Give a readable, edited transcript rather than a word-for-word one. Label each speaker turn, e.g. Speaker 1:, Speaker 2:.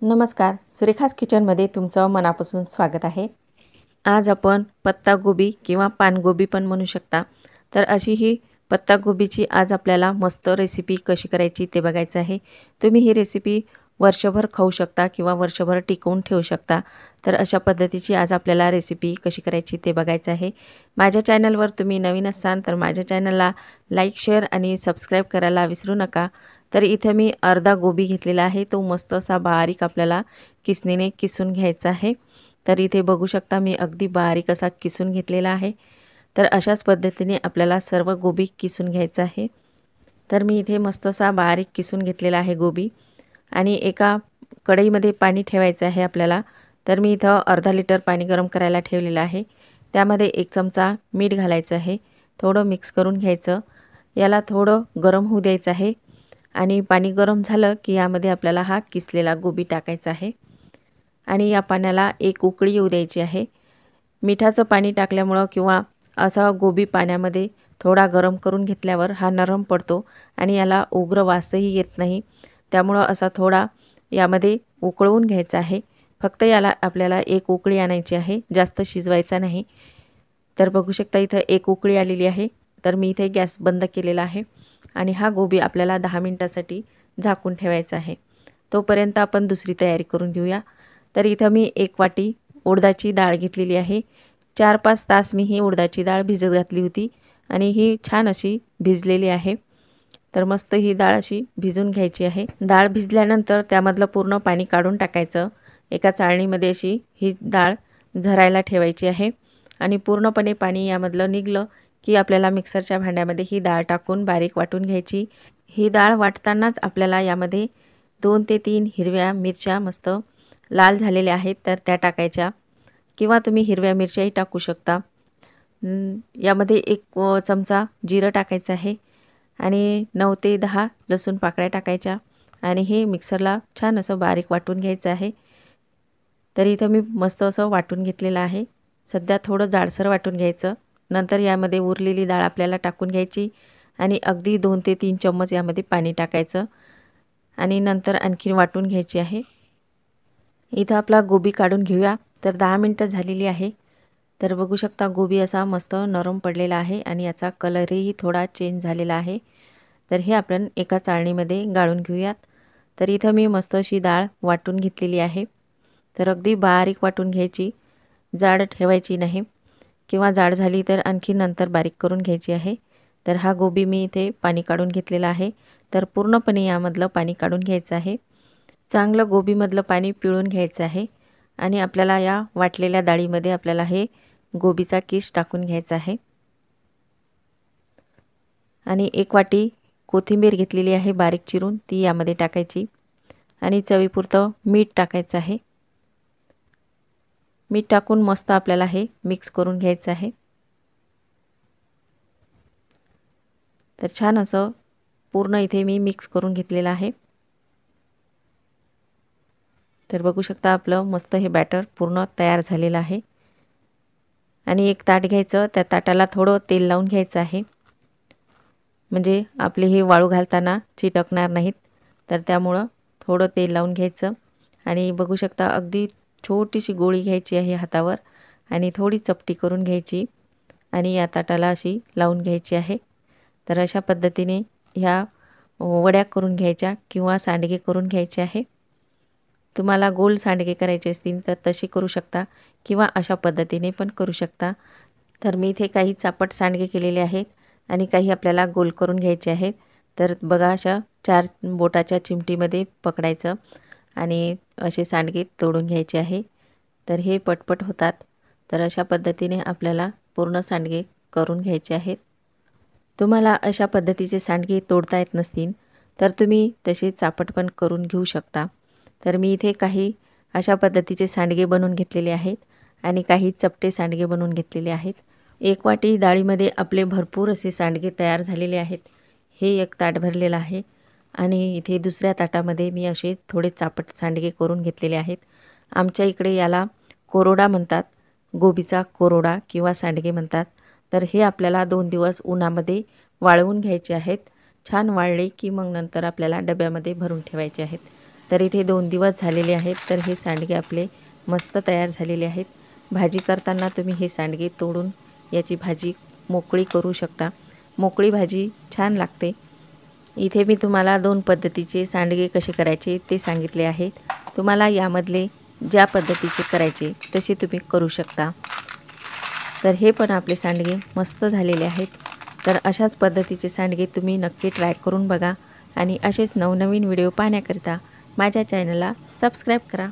Speaker 1: नमस्कार, सुरेखास किचनमध्ये तुमचं मनापासून स्वागत आहे। आज आपण पत्तागोबी किंवा पानगोबी पण म्हणू शकता। तर अशी ही पत्तागोबीची आज आपल्याला मस्त रेसिपी कशी करायची ते बघायचं आहे। तुम्ही ही रेसिपी वर्षभर खाऊ शकता किंवा वर्षभर टिकवून ठेवू शकता। तर अशा पद्धतीची आज आपल्याला रेसिपी कशी करायची ते बघायचं आहे। माझ्या चॅनलवर तुम्ही नवीन असाल तर माझ्या चॅनलला लाईक, शेअर आणि सबस्क्राईब करायला विसरू नका। तर इथे मी अर्धा गोबी घेतलेला आहे, तो मस्त असा बारीक आपल्याला किसणीने किसून घ्यायचा आहे। तर इथे बघू शकता मी अगदी बारीक असा किसून घेतलेला आहे। तर अशाच पद्धतीने आपल्याला सर्व गोबी किसून घ्यायचा आहे। तर मी इथे मस्त असा बारीक किसून घेतलेला आहे गोबी आणि एका कढईमध्ये पाणी ठेवायचं आहे आपल्याला। तर मी इथं अर्धा लिटर पाणी गरम करायला ठेवलेलं आहे। त्यामध्ये 1 चमचा मीठ घालायचं आहे, थोडं मिक्स करून घ्यायचं। याला थोडं गरम होऊ द्यायचं आहे आणि पाणी गरम झालं की यामध्ये आपल्याला हा किसलेला गोबी टाकायचा आहे आणि या पाण्याला एक उकळी येऊ द्यायची आहे। मिठाचं पाणी टाकल्यामुळे किंवा असा गोबी पाण्यामध्ये थोडा गरम करून घेतल्यावर हा नरम पडतो आणि याला उग्र वासही येत नाही। त्यामुळे असा थोडा यामध्ये उकळवून घ्यायचा आहे। फक्त याला आपल्याला एक उकळी आणायची आहे, जास्त शिजवायचा नाही। तर बघू शकता इथं एक उकळी आलेली आहे। तर मी इथे गॅस बंद केलेला आहे आणि हा गोबी आपल्याला 10 मिनिटांसाठी झाकून ठेवायचा आहे। तोपर्यंत आपण दुसरी तयारी करून घेऊया। तर इथं मी 1 वाटी उडदाची डाळ घेतलेली आहे। 4-5 तास मी ही उडदाची डाळ भिजत घातली होती आणि ही छान अशी भिजलेली आहे। तर मस्त ही डाळ अशी भिजून घ्यायची आहे। डाळ भिजल्यानंतर त्यामधलं पूर्ण पाणी काढून टाकायचं। एका चाळणीमध्ये अशी ही डाळ झरायला ठेवायची आहे आणि पूर्णपणे पाणी यामधलं निघलं की आपल्याला मिक्सरच्या भांड्यामध्ये ही डाळ टाकून बारीक वाटून घ्यायची। ही डाळ वाटतानाच आपल्याला यामध्ये 2 ते 3 हिरव्या मिरच्या मस्त लाल झालेल्या आहेत तर त्या टाकायच्या किंवा तुम्ही हिरव्या मिरच्याही टाकू शकता। यामध्ये 1 चमचा जिरं टाकायचं आहे आणि 9 ते 10 लसूण पाकळ्या टाकायच्या आणि हे मिक्सरला छान असं बारीक वाटून घ्यायचं आहे। तर इथं मी मस्त असं वाटून घेतलेलं आहे। सध्या थोडं जाडसर वाटून घ्यायचं। नंतर यामध्ये उरलेली डाळ आपल्याला टाकून घ्यायची आणि अगदी 2 ते 3 चम्मच यामध्ये पाणी टाकायचं आणि नंतर आणखी वाटून घ्यायची आहे। इथं आपला गोबी काढून घेऊया। तर 10 मिनिटं झालेली आहे। तर बघू शकता गोबी असा मस्त नरम पडलेला आहे आणि याचा कलरही थोडा चेंज झालेला आहे। तर हे आपण एका चाळणीमध्ये गाळून घेऊयात। तर इथं मी मस्त अशी डाळ वाटून घेतलेली आहे। तर अगदी बारीक वाटून घ्यायची, जाड ठेवायची नाही किंवा जाड झाली तर आणखी नंतर बारीक करून घ्यायची आहे। तर हा गोबी मी इथे पाणी काढून घेतलेला आहे। तर पूर्णपणे यामधलं पाणी काढून घ्यायचं आहे। चांगलं गोबीमधलं पाणी पिळून घ्यायचं आहे आणि आपल्याला या वाटलेल्या डाळीमध्ये आपल्याला हे गोबीचा किस टाकून घ्यायचा आहे आणि 1 वाटी कोथिंबीर घेतलेली आहे बारीक चिरून ती यामध्ये टाकायची आणि चवीपुरतं मीठ टाकायचं आहे। मीठ टाकून मस्त आपल्याला हे मिक्स करून घ्यायचं आहे। तर छान असं पूर्ण इथे मी मिक्स करून घेतलेलं आहे। तर बघू शकता आपलं मस्त हे बॅटर पूर्ण तयार झालेलं आहे आणि एक ताट घ्यायचं, त्या ताटाला थोडं तेल लावून घ्यायचं आहे म्हणजे आपले हे वाळू घालताना चिटकणार नाहीत। तर त्यामुळं थोडं तेल लावून घ्यायचं आणि बघू शकता अगदी छोटीशी गोळी घ्यायची आहे हातावर आणि थोडी चपटी करून घ्यायची आणि या ताटाला अशी लावून घ्यायची आहे। तर अशा पद्धतीने ह्या वड्या करून घ्यायच्या किंवा सांडगे करून घ्यायचे आहे। तुम्हाला गोल सांडगे करायचे असतील तर तसे करू शकता किंवा अशा पद्धतीने पण करू शकता। तर मी इथे काही चापट सांडगे केलेले आहेत आणि काही आपल्याला गोल करून घ्यायचे आहेत। तर बघा अशा 4 बोटाच्या चिमटीमध्ये पकडायचं आणि असे सांडगे तोडून घ्यायचे आहे। तर हे पटपट होतात। तर अशा पद्धतीने आपल्याला पूर्ण सांडगे करून घ्यायचे आहेत। तुम्हाला अशा पद्धतीचे सांडगे तोडता येत नसतील तर तुम्ही तसे चापट पण करून घेऊ शकता। तर मी इथे काही अशा पद्धतीचे सांडगे बनवून घेतलेले आहेत आणि काही चपटे सांडगे बनवून घेतलेले आहेत। 1 वाटी डाळीमध्ये आपले भरपूर असे सांडगे तयार झालेले आहेत। हे एक ताट भरलेलं आहे आणि इथे दुसऱ्या ताटामध्ये मी असे थोडे चापट सांडगे करून घेतलेले आहेत। आमच्या इकडे याला कोरोडा म्हणतात, गोबीचा कोरोडा किंवा सांडगे म्हणतात। तर हे आपल्याला 2 दिवस उन्हामध्ये वाळवून घ्यायचे आहेत। छान वाळले की मग नंतर आपल्याला डब्यामध्ये भरून ठेवायचे आहेत तर इथे 2 दिवस झालेले आहेत. तर हे सांडगे आपले मस्त तयार झालेले आहेत. भाजी करताना तुम्ही हे सांडगे तोडून याची भाजी मोकळी करू शकता. मोकळी भाजी छान लागते. इथे मी तुम्हाला 2 पद्धतीचे सांडगे कसे करायचे ते सांगितले आहेत. तुम्हाला यामधले ज्या पद्धतीचे करायचे तसे तुम्ही करू शकता. तर हे पण आपले सांडगे मस्त झालेले आहेत. तर अशाच पद्धतीचे सांडगे तुम्ही नक्की ट्राय करून बघा आणि असेच नवनवीन व्हिडिओ पाहण्याकरिता माझ्या चॅनलला सबस्क्राईब करा.